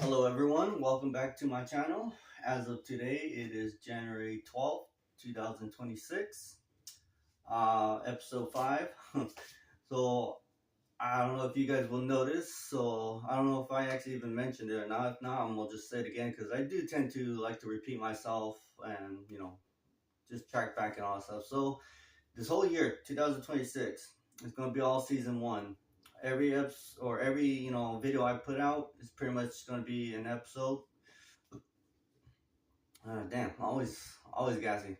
Hello everyone, welcome back to my channel. As of today, it is January 12th, 2026, episode 5. So, I don't know if you guys will notice, so I don't know if I actually even mentioned it or not. If not, I'm gonna just say it again because I do tend to like to repeat myself and, just track back and all that stuff. So, this whole year, 2026, is gonna be all season 1. Every episode or every video I put out is pretty much gonna be an episode. Damn, always gassy.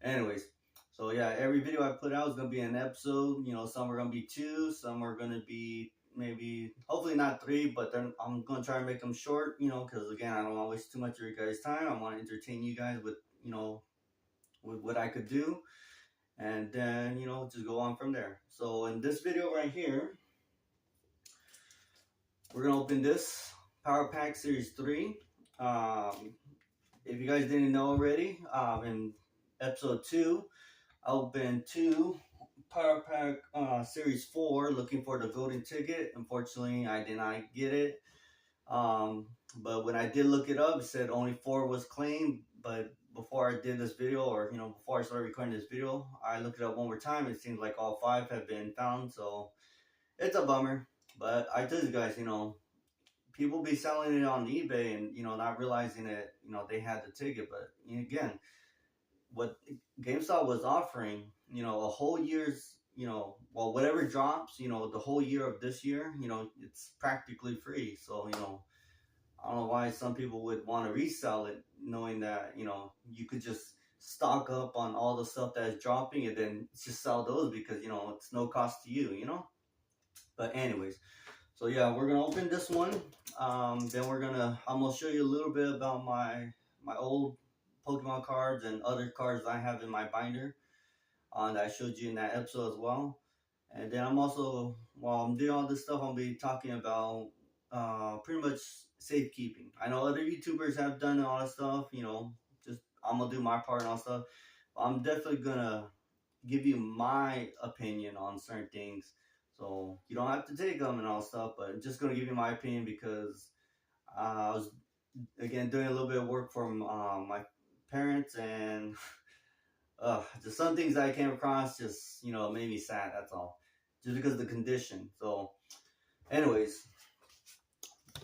Anyways, so yeah, every video I put out is gonna be an episode. Some are gonna be 2, some are gonna be maybe, hopefully not 3, but then I'm gonna try and make them short. Because again, I don't want to waste too much of your guys' time. I want to entertain you guys with with what I could do, and then just go on from there. So in this video right here, we're gonna open this Power Pack Series 3. If you guys didn't know already, in episode 2, I opened 2 Power Pack Series 4 looking for the golden ticket. Unfortunately, I did not get it. But when I did look it up, it said only 4 was claimed. But before I did this video, or before I started recording this video, I looked it up one more time. It seems like all 5 have been found. So it's a bummer. But I told you guys, people be selling it on eBay and not realizing that they had the ticket. But again, what GameStop was offering, a whole year's, well, whatever drops, the whole year of this year, it's practically free. So I don't know why some people would want to resell it, knowing that you could just stock up on all the stuff that's dropping and then just sell those because it's no cost to you. But anyways, so yeah, we're gonna open this one. Then I'm gonna show you a little bit about my old Pokemon cards and other cards I have in my binder that I showed you in that episode as well. And then I'm also, while I'm doing all this stuff, I'll be talking about pretty much safekeeping. I know other YouTubers have done all that stuff. Just I'm gonna do my part and all stuff. But I'm definitely gonna give you my opinion on certain things. So you don't have to take them and all stuff, but I'm just gonna give you my opinion because I was again doing a little bit of work for my parents, and just some things I came across just made me sad. That's all, just because of the condition. So, anyways,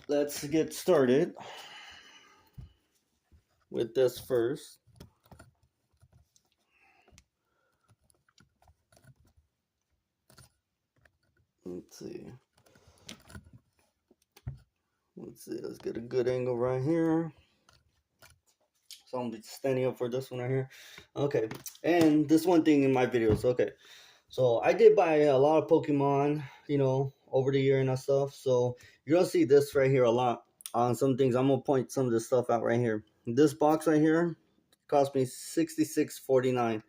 let's get started with this first. Let's see. Let's get a good angle right here. So I'm standing up for this one right here. Okay, and this one thing in my videos. Okay, so I did buy a lot of Pokemon, over the year and that stuff. So you're gonna see this right here a lot on some things. I'm gonna point some of this stuff out right here. This box right here cost me $66.49,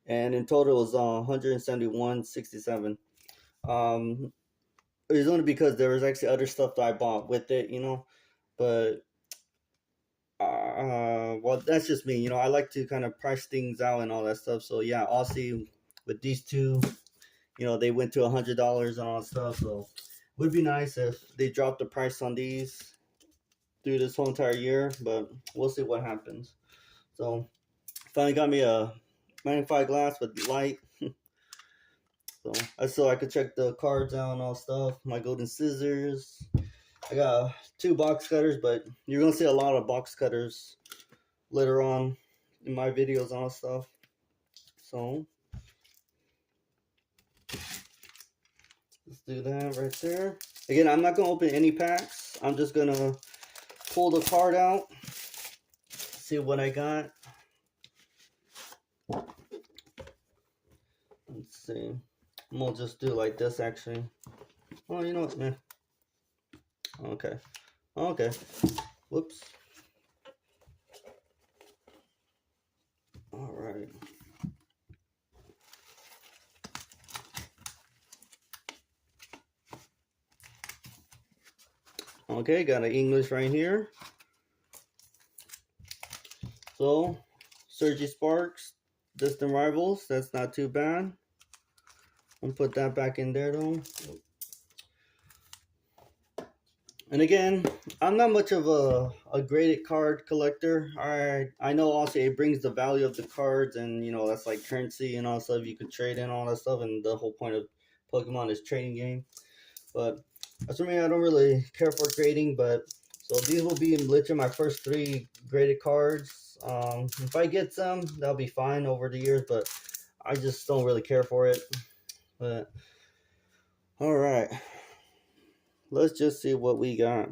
and in total it was $171.67. It's only because there was actually other stuff that I bought with it, but well, that's just me. I like to kind of price things out and all that stuff. So yeah, I'll see with these two, they went to $100 and all that stuff. So it would be nice if they dropped the price on these through this whole entire year, but we'll see what happens. So finally got me a magnifying glass with light. So I could check the cards out and all stuff. My golden scissors. I got 2 box cutters, but you're gonna see a lot of box cutters later on in my videos and all stuff. So let's do that right there. Again, I'm not gonna open any packs. I'm just gonna pull the card out, see what I got. Let's see. I'm gonna just do like this actually. Oh, you know what, man. Okay. Whoops. All right. Okay, got an English right here. So, Surgy Sparks, Distant Rivals, that's not too bad. I'll put that back in there though. And again, I'm not much of a graded card collector. I know also it brings the value of the cards, and you know that's like currency and all that stuff you could trade in all that stuff, and the whole point of Pokemon is trading game. But as for me, I don't really care for grading. But so these will be literally my first 3 graded cards. If I get some, that'll be fine over the years. But I just don't really care for it. But all right, let's just see what we got.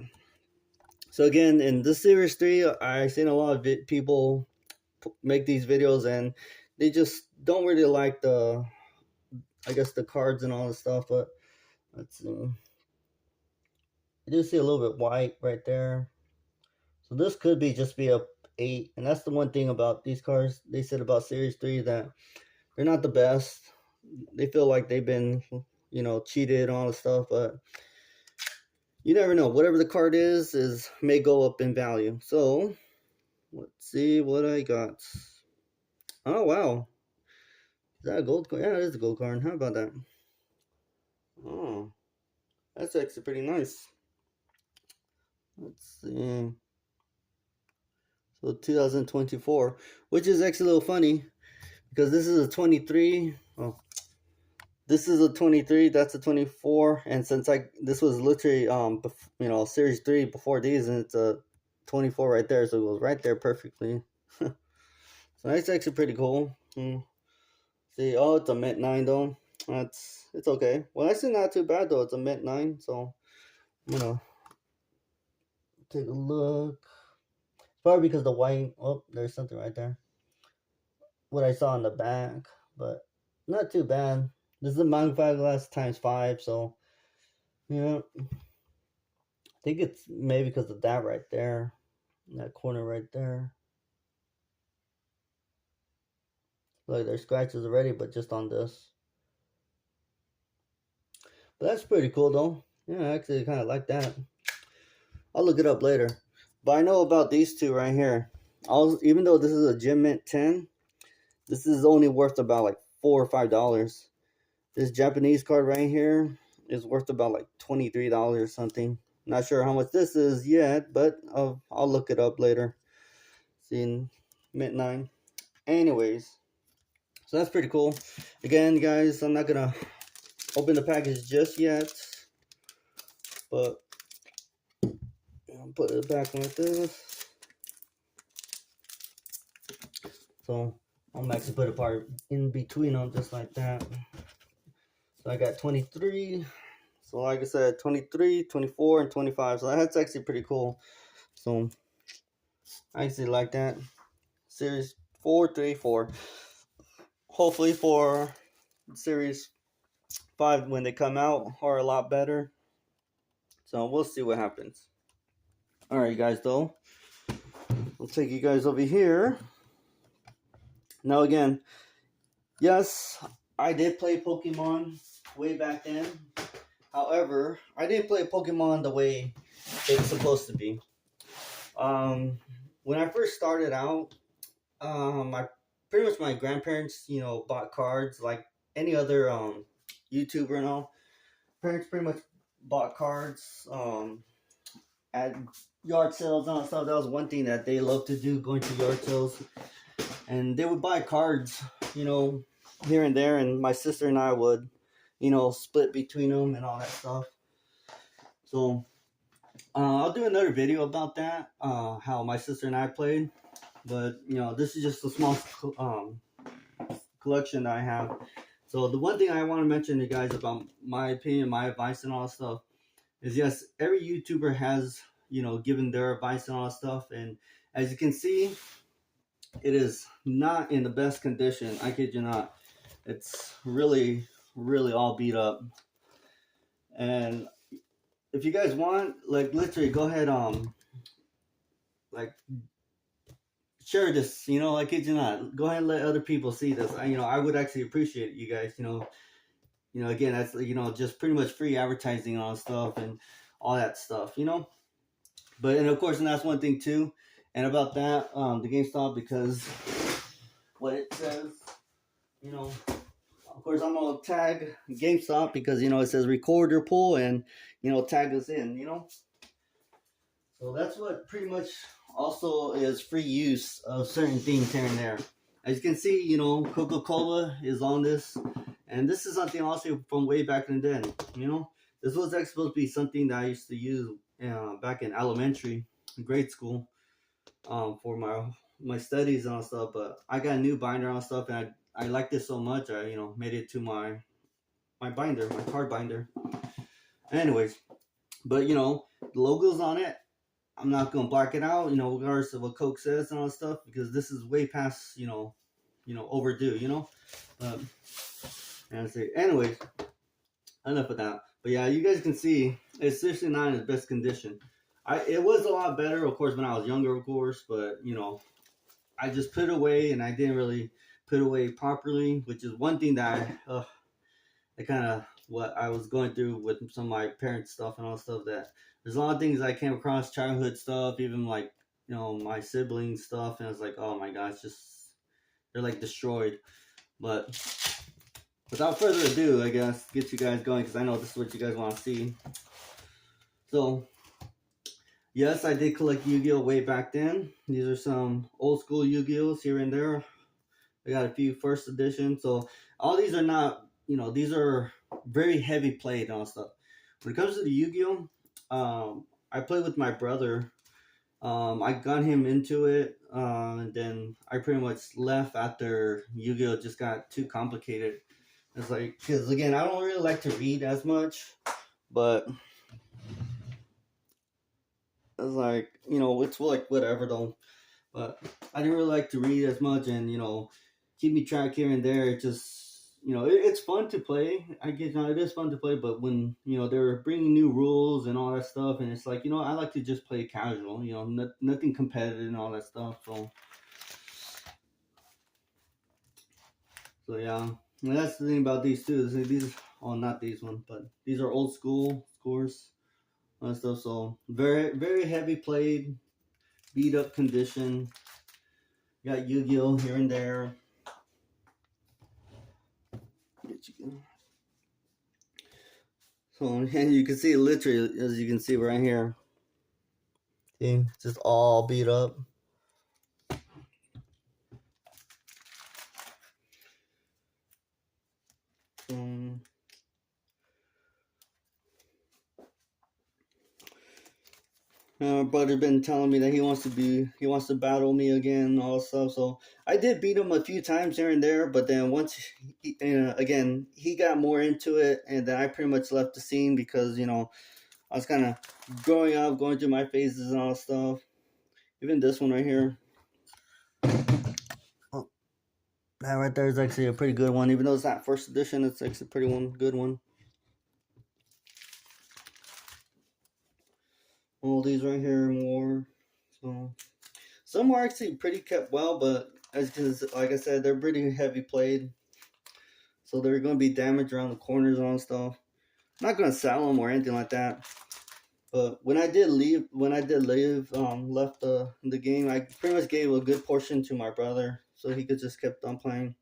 So again, in this series 3, I've seen a lot of people make these videos, and they just don't really like I guess, the cards and all the stuff. But let's see. You do see a little bit white right there. So this could be just be a 8, and that's the one thing about these cards. They said about Series 3 that they're not the best. They feel like they've been, cheated and all the stuff, but you never know. Whatever the card is may go up in value. So let's see what I got. Oh wow, is that a gold card? Yeah, it is a gold card. How about that? Oh, that's actually pretty nice. Let's see. So 2024, which is actually a little funny because this is a 23. Oh, this is a 23. That's a 24. And since this was literally Series 3 before these, and it's a 24 right there, so it goes right there perfectly. So that's actually pretty cool. See, oh, it's a mint 9 though. It's okay. Well, actually not too bad though. It's a mint 9, so I'm gonna take a look. Probably because the white. Oh, there's something right there. What I saw in the back, but not too bad. This is a magnifying glass times 5, so yeah. I think it's maybe because of that right there, that corner right there. Look, there's scratches already, but just on this. But that's pretty cool though. Yeah, I actually kind of like that. I'll look it up later. But I know about these two right here. Even though this is a Gem Mint 10, this is only worth about like $4 or $5. This Japanese card right here is worth about like $23 or something. Not sure how much this is yet, but I'll look it up later. See, Mint 9. Anyways, so that's pretty cool. Again, guys, I'm not gonna open the package just yet, but I'll put it back like this. So I'm actually put a part in between them just like that. So I got 23. So like I said, 23, 24, and 25. So that's actually pretty cool. So I actually like that. Series 4, 3, 4. Hopefully for Series 5 when they come out are a lot better. So we'll see what happens. Alright guys, though. I'll take you guys over here. Now again, yes, I did play Pokemon way back then. However, I didn't play Pokemon the way it's supposed to be. When I first started out, pretty much my grandparents, bought cards like any other YouTuber and all. Parents pretty much bought cards at yard sales and all that stuff. That was one thing that they loved to do, going to yard sales. And they would buy cards, here and there, and my sister and I would, split between them and all that stuff. So I'll do another video about that, how my sister and I played. But, this is just a small collection that I have. So the one thing I want to mention to you guys about my opinion, my advice and all that stuff is, yes, every YouTuber has, given their advice and all that stuff. And as you can see, it is not in the best condition. I kid you not. It's really, really all beat up. And if you guys want, like, literally go ahead, like, share this, I kid you not. Go ahead and let other people see this. I would actually appreciate it, you guys, again, that's, just pretty much free advertising and all that stuff and all that stuff, But, and of course, and that's one thing too. And about that, the GameStop, because what it says, of course, I'm going to tag GameStop because, it says record your pull and, tag us in, So that's what pretty much also is free use of certain things here and there. As you can see, you know, Coca-Cola is on this, and this is something also from way back in the day. You know, this was actually supposed to be something that I used to use back in elementary, grade school, for my studies and all stuff. But I got a new binder on stuff, and I liked it so much, I made it to my binder, my card binder. Anyways, but the logo's on it. I'm not gonna black it out, regardless of what Coke says and all that stuff, because this is way past, overdue, But and say, anyways, enough of that. But yeah, you guys can see it's seriously not in its best condition. It was a lot better, of course, when I was younger, of course, but I just put it away and I didn't really put it away properly, which is one thing that I kind of what I was going through with some of my parents' stuff and all stuff. That there's a lot of things I came across, childhood stuff, even like my siblings stuff, and it's like, oh my gosh, just they're like destroyed. But without further ado, I guess get you guys going, because I know this is what you guys want to see. So yes, I did collect Yu-Gi-Oh way back then. These are some old school Yu-Gi-Ohs here and there. I got a few first edition. So all these are not, these are very heavy played and stuff. When it comes to the Yu-Gi-Oh, I played with my brother. I got him into it, and then I pretty much left after Yu-Gi-Oh just got too complicated. It's like, because again, I don't really like to read as much, but it's like, it's like whatever though. But I didn't really like to read as much, and keep me track here and there. It just it's fun to play. I get it is fun to play, but when they're bringing new rules and all that stuff, and it's like I like to just play casual. Nothing competitive and all that stuff. So yeah, and that's the thing about these two. These not these ones, but these are old school, of course, and stuff. So very very heavy played, beat up condition. Got Yu-Gi-Oh here and there. So, and you can see literally, as you can see right here, see, just all beat up. My brother's been telling me that he wants to battle me again, all stuff. So I did beat him a few times here and there, but then once, again, he got more into it, and then I pretty much left the scene because I was kind of growing up, going through my phases and all stuff. Even this one right here, oh, that right there is actually a pretty good one. Even though it's not first edition, it's actually a pretty good one. All these right here more. So some are actually pretty kept well, but because like I said, they're pretty heavy played, so they're going to be damaged around the corners and all stuff. I'm not going to sell them or anything like that. But when I did leave, left the game, I pretty much gave a good portion to my brother, so he could just kept on playing.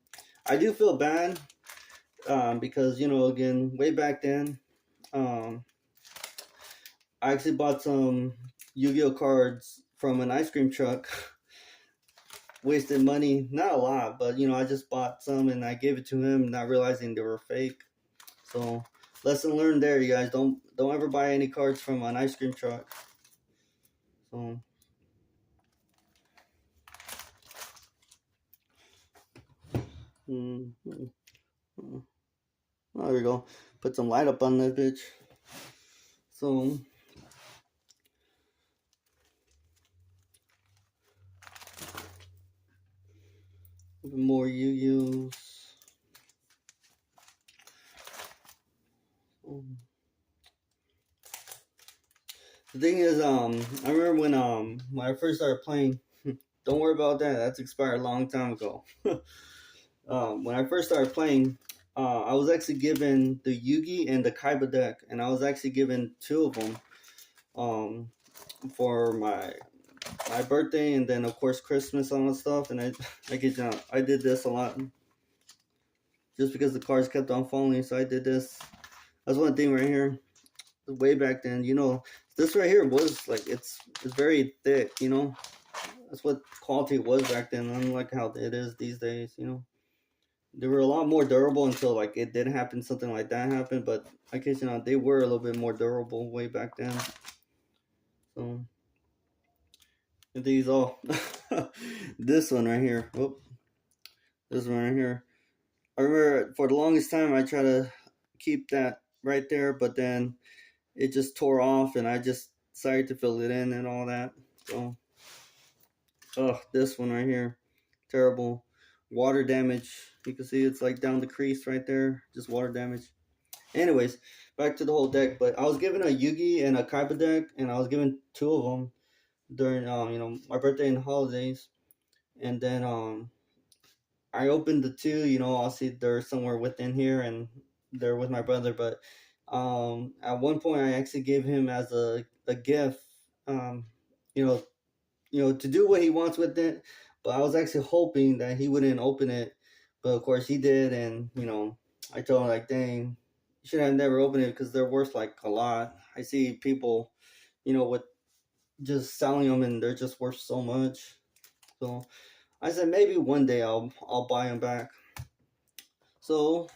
I do feel bad because again, way back then, I actually bought some Yu-Gi-Oh cards from an ice cream truck. Wasted money, not a lot, but I just bought some and I gave it to him, not realizing they were fake. So lesson learned there, you guys. Don't ever buy any cards from an ice cream truck. So oh, there we go. Put some light up on that bitch. So even more Yu-Gi-Ohs. The thing is, I remember when I first started playing. Don't worry about that. That's expired a long time ago. When I first started playing, I was actually given the Yugi and the Kaiba deck, and I was actually given two of them for my birthday, and then of course Christmas and all that stuff. And I did this a lot just because the cards kept on falling, so I did this. That's one thing right here. Way back then, this right here was like it's very thick, you know. That's what quality was back then, unlike how it is these days, you know. They were a lot more durable until like it did happen, something like that happened. But I guess you know they were a little bit more durable way back then. So and these all, this one right here. Whoop, this one right here. I remember for the longest time I tried to keep that right there, but then it just tore off, and I just decided to fill it in and all that. So, this one right here, terrible. Water damage. You can see it's like down the crease right there, just water damage. Anyways, back to the whole deck. But I was given a Yugi and a Kaiba deck, and I was given two of them during my birthday and holidays. And then I opened the two. You know, I'll see they're somewhere within here, and they're with my brother. But at one point, I actually gave him as a gift. Um, you know, to do what he wants with it. But I was actually hoping that he wouldn't open it, but of course he did, and I told him like, dang, you should have never opened it because they're worth like a lot. I see people, with just selling them, and they're just worth so much. So I said maybe one day I'll buy them back. So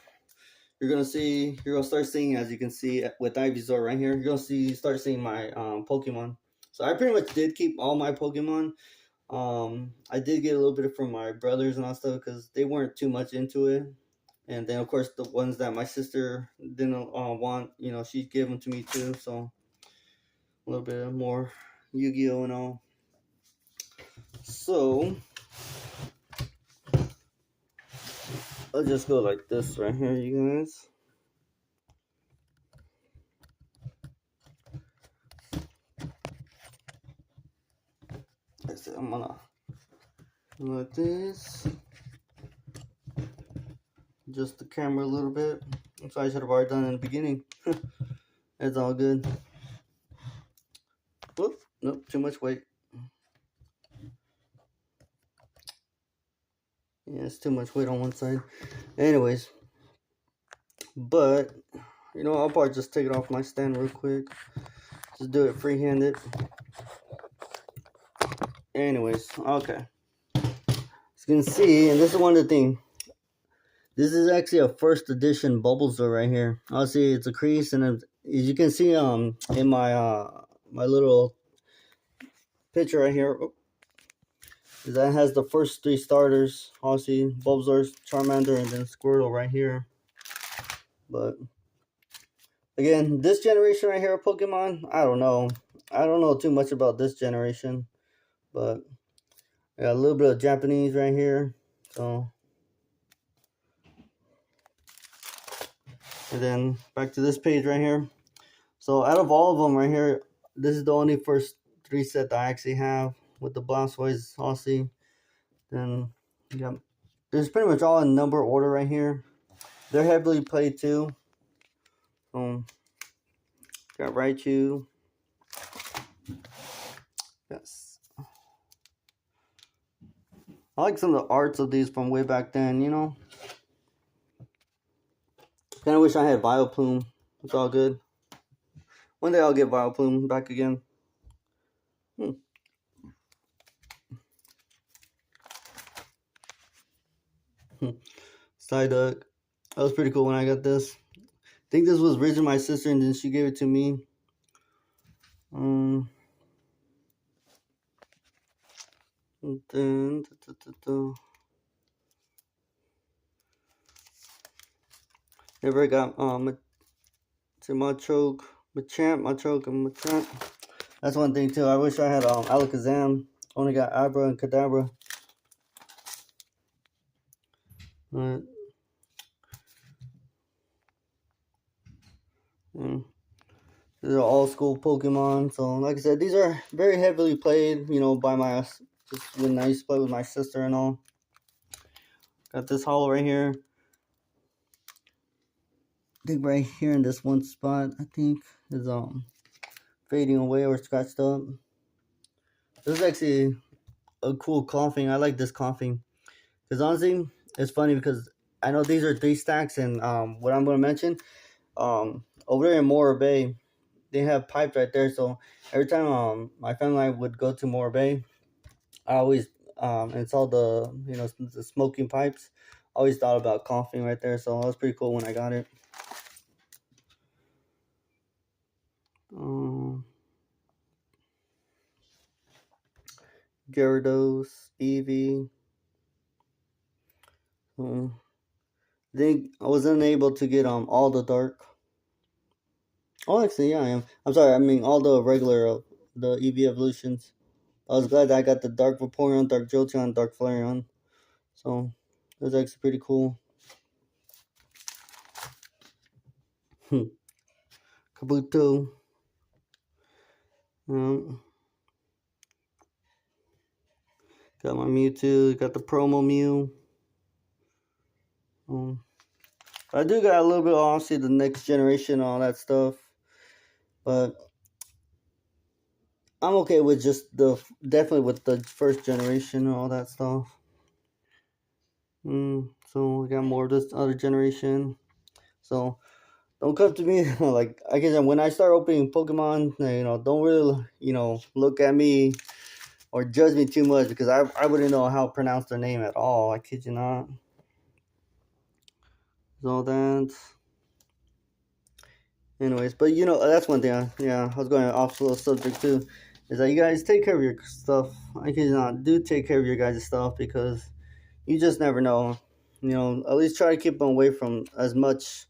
you're gonna start seeing, as you can see with Ivysaur right here, you're gonna start seeing my Pokemon. So I pretty much did keep all my Pokemon. I did get a little bit from my brothers and all stuff because they weren't too much into it. And then of course the ones that my sister didn't want, she'd give them to me too. So a little bit more Yu-Gi-Oh and all. So I'll just go like this right here, you guys. I said I'm gonna like this. Just the camera a little bit. So I should have already done it in the beginning. It's all good. Whoop, nope, too much weight. Yeah, it's too much weight on one side. Anyways, but I'll probably just take it off my stand real quick. Just do it free-handed. Anyways, okay. As you can see, and this is one of the things. This is actually a first edition Bulbasaur right here. I'll see it's a crease, and as you can see, in my my little picture right here, that has the first three starters. I'll see Bulbasaur, Charmander, and then Squirtle right here. But again, this generation right here of Pokemon, I don't know. I don't know too much about this generation, but I got a little bit of Japanese right here. So, and then back to this page right here. So out of all of them right here, this is the only first three set that I actually have with the Blastoise, Aussie. Then yeah, there's pretty much all in number order right here. They're heavily played too. Got Raichu. Yes. I like some of the arts of these from way back then, Kind of wish I had Vileplume. It's all good. One day I'll get Vileplume back again. Psyduck. That was pretty cool when I got this. I think this was originally my sister, and then she gave it to me. And then never got Machoke, Machoke, and Machamp. That's one thing too. I wish I had Alakazam. Only got Abra and Kadabra. Alright. These are all school Pokemon. So like I said, these are very heavily played, by just when I used to play with my sister and all. Got this hollow right here. I think right here in this one spot, I think is fading away or scratched up. This is actually a cool coughing. I like this coughing. Because honestly, it's funny because I know these are 3 stacks, and what I'm going to mention, over there in Morro Bay, they have pipes right there. So every time my family and I would go to Moore Bay, I always installed the smoking pipes. I always thought about coughing right there, so that was pretty cool when I got it. Um, Gyarados, Eevee. Um, think I was unable to get all the dark. Oh, actually, yeah, I am. I'm sorry. I mean all the regular the EV evolutions. I was glad that I got the Dark Vaporeon, Dark Jolteon, Dark Flareon. So it was actually pretty cool. Kabuto. Um, got my Mewtwo. Got the promo Mew. Um, I do got a little bit, obviously, the next generation and all that stuff. But I'm okay with just definitely with the first generation and all that stuff. So we got more of this other generation. So don't come to me like I guess when I start opening Pokemon, don't really look at me or judge me too much because I wouldn't know how to pronounce their name at all. I kid you not. So that's anyways, but that's one thing. I was going off a little subject too. Is that you guys take care of your stuff? I kid you not. Do take care of your guys' stuff because you just never know. At least try to keep them away from as much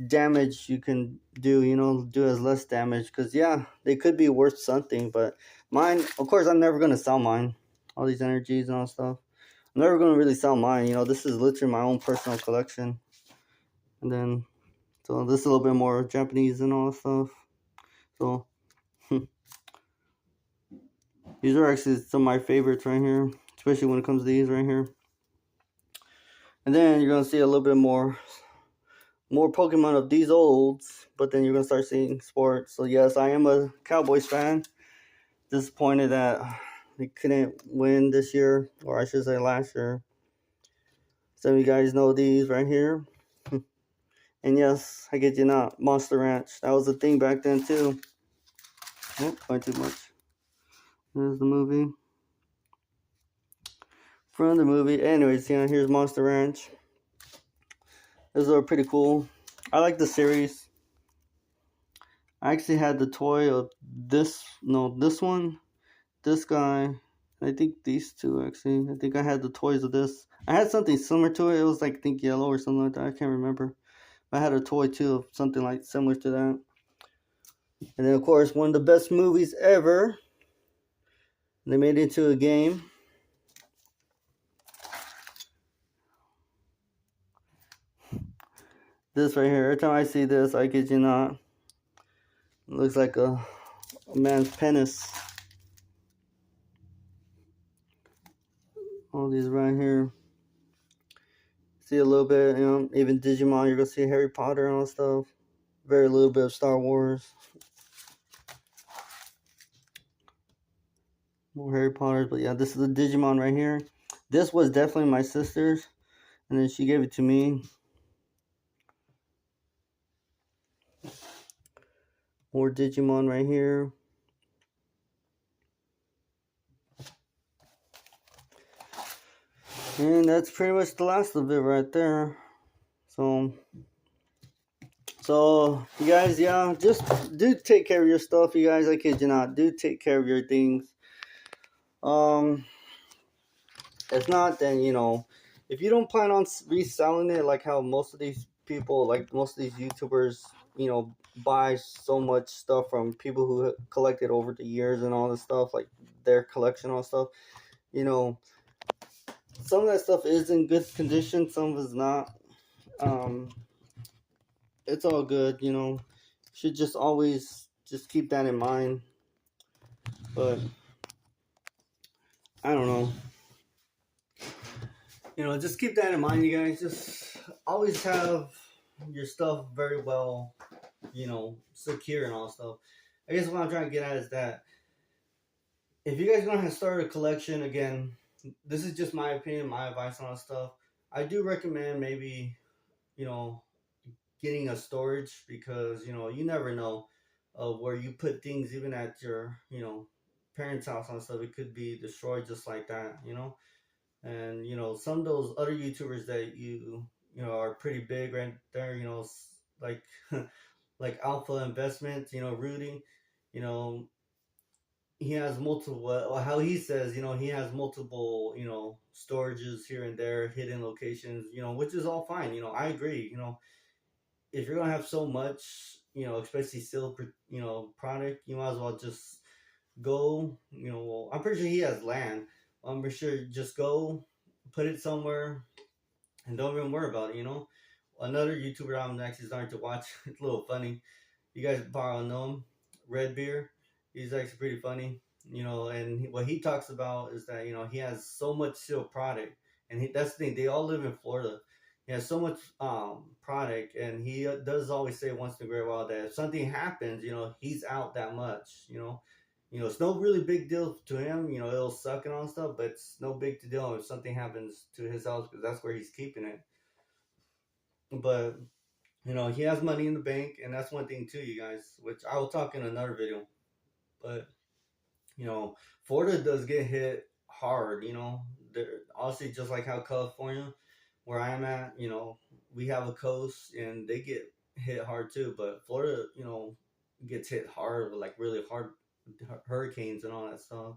damage you can do. Do as less damage because they could be worth something. But mine, of course, I'm never gonna sell mine. All these energies and all stuff. I'm never gonna really sell mine. This is literally my own personal collection. And then, so this is a little bit more Japanese and all that stuff. So these are actually some of my favorites right here, especially when it comes to these right here. And then you're gonna see a little bit more Pokemon of these olds, but then you're gonna start seeing sports. So yes, I am a Cowboys fan. Disappointed that they couldn't win this year, or I should say last year. Some of you guys know these right here. And yes, I get you not. Monster Ranch. That was a thing back then too. Oh, quite too much. There's the movie. From the movie. Anyways, here's Monster Ranch. Those are pretty cool. I like the series. I actually had the toy of this one, this guy. I think these two actually. I think I had the toys of this. I had something similar to it. It was like I think yellow or something like that. I can't remember. I had a toy too of something like similar to that. And then of course one of the best movies ever. They made it into a game. This right here. Every time I see this, I kid you not. It looks like a man's penis. All these right here. See a little bit, even Digimon. You're gonna see Harry Potter and all that stuff. Very little bit of Star Wars. More Harry Potter, but yeah, this is the Digimon right here. This was definitely my sister's, and then she gave it to me. More Digimon right here. And that's pretty much the last of it right there. So you guys, just do take care of your stuff, you guys. I kid you not. Do take care of your things. If not, then if you don't plan on reselling it, like how most of these people, like most of these YouTubers, buy so much stuff from people who collected over the years and all this stuff, like their collection, all stuff. Some of that stuff is in good condition, some of it's not. It's all good, should just always just keep that in mind. But I don't know. Just keep that in mind, you guys. Just always have your stuff very well, secure and all stuff. I guess what I'm trying to get at is that if you guys are gonna start a collection again, this is just my opinion, my advice on stuff. I do recommend maybe, you know, getting a storage because you never know. of where you put things even at your, parents' house and stuff. It could be destroyed just like that, And some of those other YouTubers that are pretty big right there, like like Alpha Investments, Rudy, you know, he has multiple. Well, how he says, he has multiple, storages here and there, hidden locations, which is all fine. I agree. If you're gonna have so much, especially still, product, you might as well just go. Well, I'm pretty sure he has land. I'm pretty sure just go, put it somewhere, and don't even worry about it. Another YouTuber I'm actually starting to watch. It's a little funny. You guys probably know him, Red Beer. He's actually pretty funny. And what he talks about is that he has so much still product, and that's the thing. They all live in Florida. He has so much product, and he does always say once in a great while that if something happens, he's out that much. It's no really big deal to him. It'll suck and all stuff, but it's no big deal if something happens to his house because that's where he's keeping it. But he has money in the bank, and that's one thing too, you guys, which I will talk in another video. But Florida does get hit hard. Obviously, just like how California, where I'm at, we have a coast, and they get hit hard too. But Florida, gets hit hard with like really hard hurricanes and all that stuff.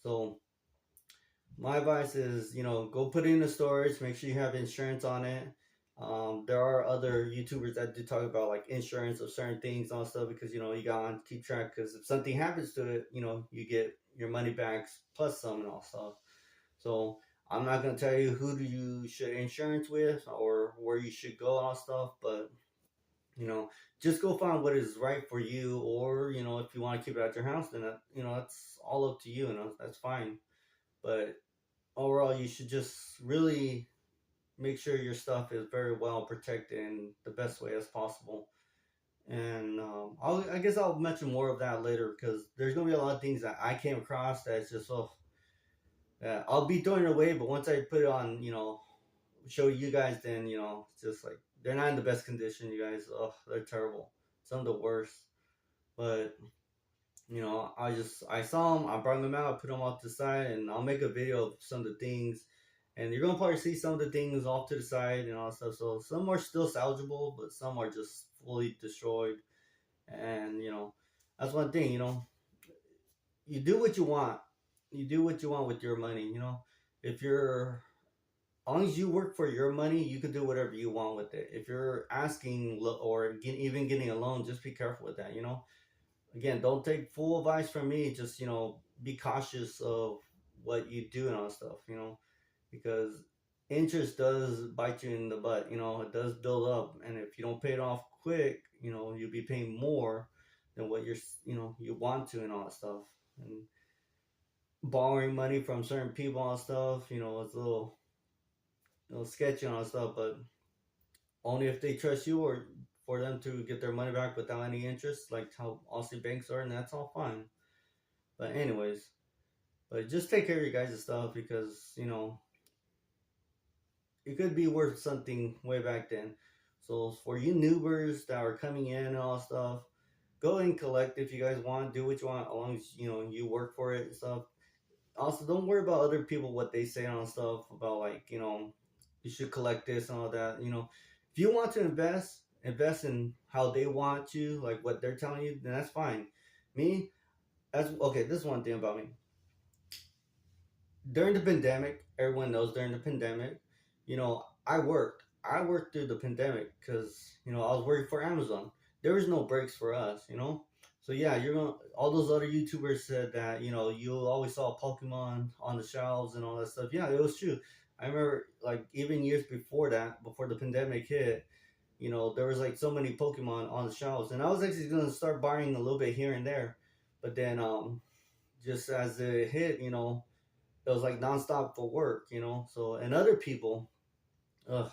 So my advice is, go put it in the storage. Make sure you have insurance on it. There are other YouTubers that do talk about like insurance of certain things and stuff because you gotta keep track because if something happens to it, you get your money back plus some and all stuff. So I'm not gonna tell you who do you should insurance with or where you should go and all stuff, but just go find what is right for you, or if you want to keep it at your house, then that's all up to you, and that's fine. But overall, you should just really make sure your stuff is very well protected in the best way as possible. And I guess I'll mention more of that later because there's gonna be a lot of things that I came across that's just that I'll be throwing it away, but once I put it on, show you guys, then it's just like they're not in the best condition. You guys, oh, they're terrible. Some of the worst. But I saw them, I brought them out, put them off to the side, and I'll make a video of some of the things. And you're gonna probably see some of the things off to the side and all that stuff. So some are still salvageable, but some are just fully destroyed. And that's one thing. You do what you want. You do what you want with your money. If you're as long as you work for your money, you can do whatever you want with it. If you're asking or even getting a loan, just be careful with that. Again, don't take full advice from me. Just be cautious of what you do and all that stuff. Because interest does bite you in the butt. It does build up, and if you don't pay it off quick, you'll be paying more than what you want to and all that stuff. And borrowing money from certain people and stuff, it's a little sketchy and all that stuff. But only if they trust you or for them to get their money back without any interest, like how Aussie banks are, and that's all fine. But anyways, but just take care of your guys' stuff because it could be worth something way back then. So for you newbers that are coming in and all stuff, go and collect if you guys want. Do what you want as long as you work for it and stuff. Also, don't worry about other people what they say on stuff about like you should collect this and all that. If you want to invest in how they want you, like what they're telling you, then that's fine. Me, that's okay. This is one thing about me. During the pandemic, everyone knows during the pandemic, I worked. I worked through the pandemic because I was working for Amazon. There was no breaks for us. So yeah, you're gonna. All those other YouTubers said that you always saw Pokemon on the shelves and all that stuff. Yeah, it was true. I remember like even years before that, before the pandemic hit, there was like so many Pokemon on the shelves, and I was actually gonna start buying a little bit here and there, but then just as it hit, it was like nonstop for work, So and other people, uh,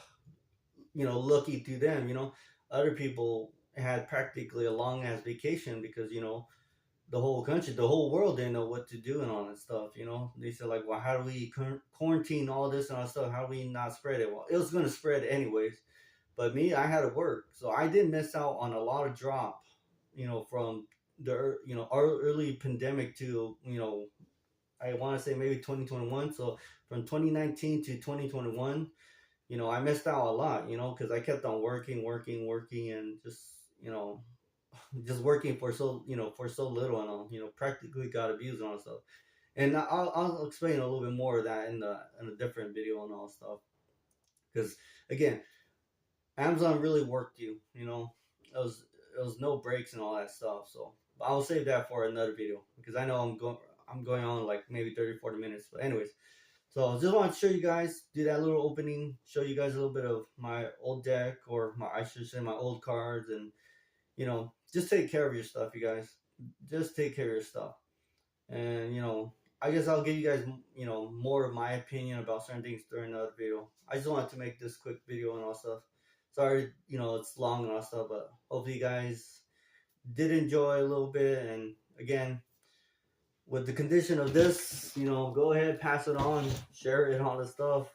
lucky to them, other people had practically a long ass vacation because the whole country, the whole world didn't know what to do and all that stuff. They said like, well, how do we quarantine all this and all that stuff? How do we not spread it? Well, it was gonna spread anyways. But me, I had to work, so I did miss out on a lot of drop from the our early pandemic to I want to say maybe 2021. So from 2019 to 2021, I missed out a lot, because I kept on working, and just working for so little, and all, practically got abused and all stuff. And I'll explain a little bit more of that in a different video and all stuff. Because again, Amazon really worked you. It was no breaks and all that stuff. So I will save that for another video because I know I'm going on like maybe 30, 40 minutes. But anyways, so I just want to show you guys, do that little opening, show you guys a little bit of my old deck, or I should say my old cards, and just take care of your stuff, you guys. Just take care of your stuff. And I guess I'll give you guys more of my opinion about certain things during another video. I just wanted to make this quick video and all stuff. Sorry, it's long and all stuff, but hopefully you guys did enjoy a little bit. And again, with the condition of this, go ahead, pass it on, share it, all this stuff.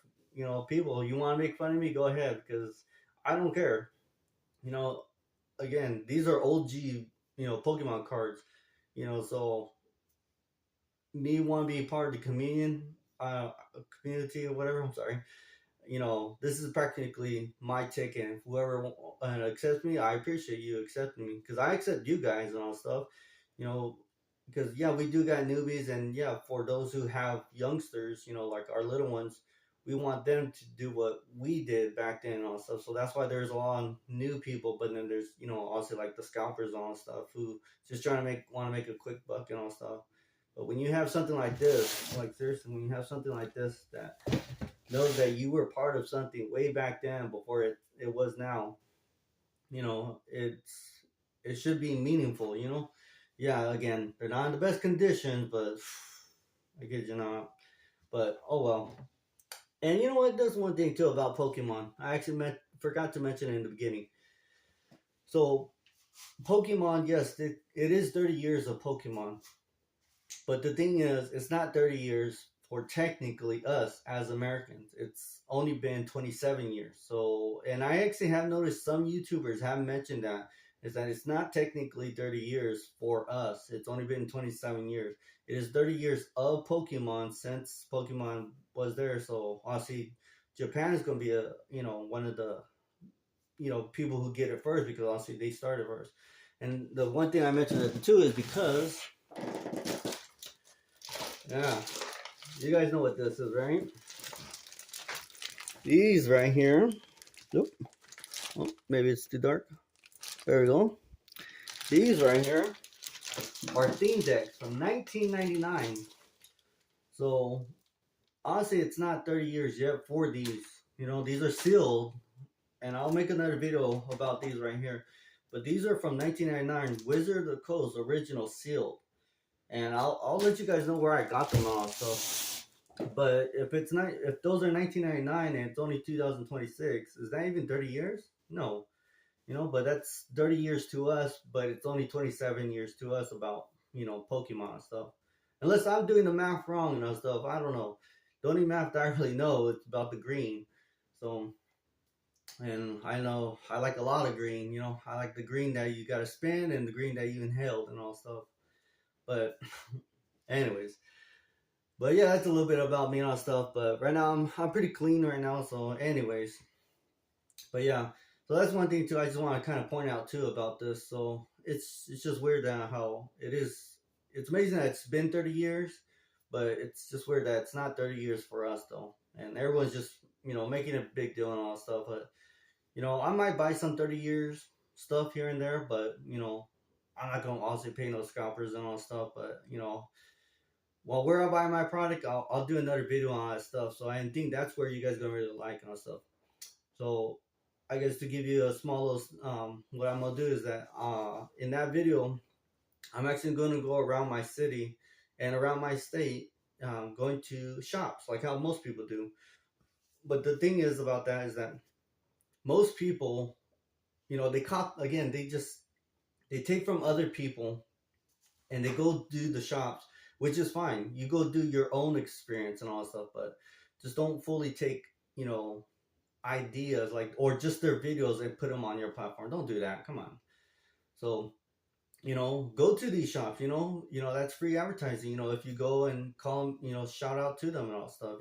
People, you want to make fun of me, go ahead, because I don't care. Again, these are OG Pokemon cards. So me want to be part of the community or whatever. I'm sorry. This is practically my ticket. And whoever accepts me, I appreciate you accepting me, because I accept you guys and all stuff. Because yeah, we do got newbies, and yeah, for those who have youngsters, like our little ones, we want them to do what we did back then and all stuff. So that's why there's a lot of new people, but then there's also like the scalpers and all stuff who just trying to want to make a quick buck and all stuff. But when you have something like this, like seriously, when you have something like this that knows that you were part of something way back then before it was now, it should be meaningful, Yeah, again, they're not in the best conditions, but I get you not. But oh well. And you know what? There's one thing too about Pokemon. I actually forgot to mention it in the beginning. So Pokemon, yes, it is 30 years of Pokemon. But the thing is, it's not 30 years for technically us as Americans. It's only been 27 years. So, and I actually have noticed some YouTubers have mentioned that, is that it's not technically 30 years for us. It's only been 27 years. It is 30 years of Pokemon since Pokemon was there. So, obviously, Japan is going to be one of the, people who get it first, because obviously they started first. And the one thing I mentioned it too is because, yeah, you guys know what this is, right? These right here. Nope. Oh, maybe it's too dark. There we go. These right here are theme decks from 1999. So, honestly, it's not 30 years yet for these. These are sealed. And I'll make another video about these right here. But these are from 1999, Wizard of the Coast original sealed. And I'll let you guys know where I got them all. So, but if those are 1999 and it's only 2026, is that even 30 years? No. But that's 30 years to us, but it's only 27 years to us about, Pokemon and stuff. Unless I'm doing the math wrong and stuff, I don't know. The only math that I really know is about the green. So, and I know I like a lot of green, I like the green that you got to spin and the green that you inhaled and all stuff. But anyways, but yeah, that's a little bit about me and all stuff. But right now I'm pretty clean right now. So anyways, but yeah, so that's one thing too. I just want to kind of point out too about this. So it's just weird that how it is. It's amazing that it's been 30 years, but it's just weird that it's not 30 years for us though. And everyone's just making a big deal and all that stuff. But I might buy some 30 years stuff here and there, but I'm not gonna also pay no scalpers and all that stuff. But well, where I buy my product, I'll do another video on that stuff. So I think that's where you guys gonna really like and all stuff. So I guess to give you a small little, what I'm gonna do is that in that video, I'm actually gonna go around my city and around my state, going to shops like how most people do. But the thing is about that is that most people, they again, they take from other people and they go do the shops, which is fine. You go do your own experience and all that stuff, but just don't fully take, ideas like, or just their videos and put them on your platform. Don't do that. Come on. So go to these shops. That's free advertising. If you go and call them, shout out to them and all stuff.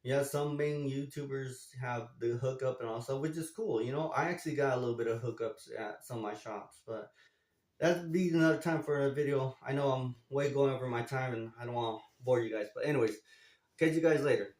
Yeah, some main YouTubers have the hookup and all stuff, which is cool. I actually got a little bit of hookups at some of my shops, but that'd be another time for a video. I know I'm way going over my time, and I don't want to bore you guys, but anyways, catch you guys later.